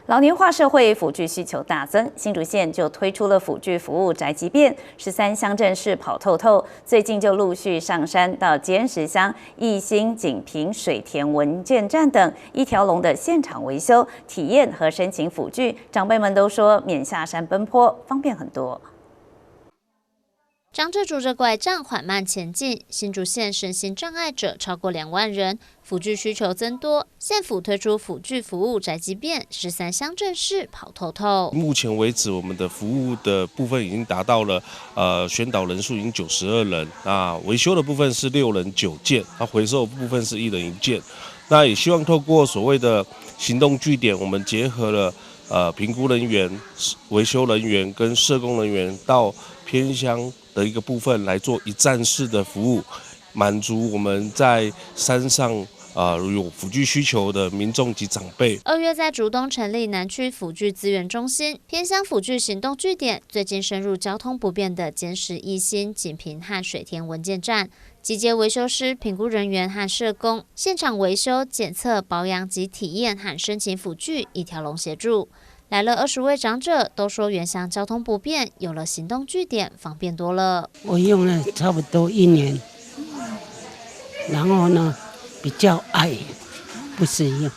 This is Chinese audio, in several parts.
老年化社会辅具需求大增，新竹县就推出了辅具服务宅急便，13乡镇市跑透透，最近就陆续上山到尖石乡、义兴、锦屏、水田文件站等一条龙的现场维修、体验和申请辅具，长辈们都说免下山奔波，方便很多。长者拄着拐杖缓慢前进，新竹县身心障碍者超过2万人，辅具需求增多，县府推出辅具服务宅急便，13乡镇市跑透透。目前为止，我们的服务的部分已经达到了宣导人数已经92人，那维修的部分是6人9件，那回收的部分是1人1件。那也希望透过所谓的行动据点，我们结合了评估人员、维修人员跟社工人员到偏乡的一个部分来做一站式的服务，满足我们在山上有辅具需求的民众及长辈。2月在竹东成立南区辅具资源中心，偏乡辅具行动据点，最近深入交通不便的尖石、义兴、锦屏和水田文件站，集结维修师、评估人员和社工，现场维修、检测、保养及体验和申请辅具一条龙协助。来了20位长者，都说原乡交通不便，有了行动据点，方便多了。我用了差不多1年，然后呢，比较矮，不适应，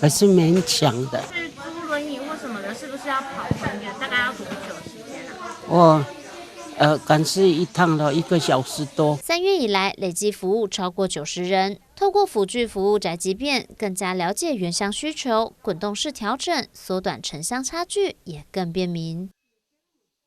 可是勉强的。是租轮椅或什么的，是不是要跑很远？大概要多久时间啊？我赶市一趟了1个小时多。3月以来，累计服务超过90人。透过辅具服务宅急便，更加了解原乡需求，滚动式调整，缩短城乡差距，也更便民。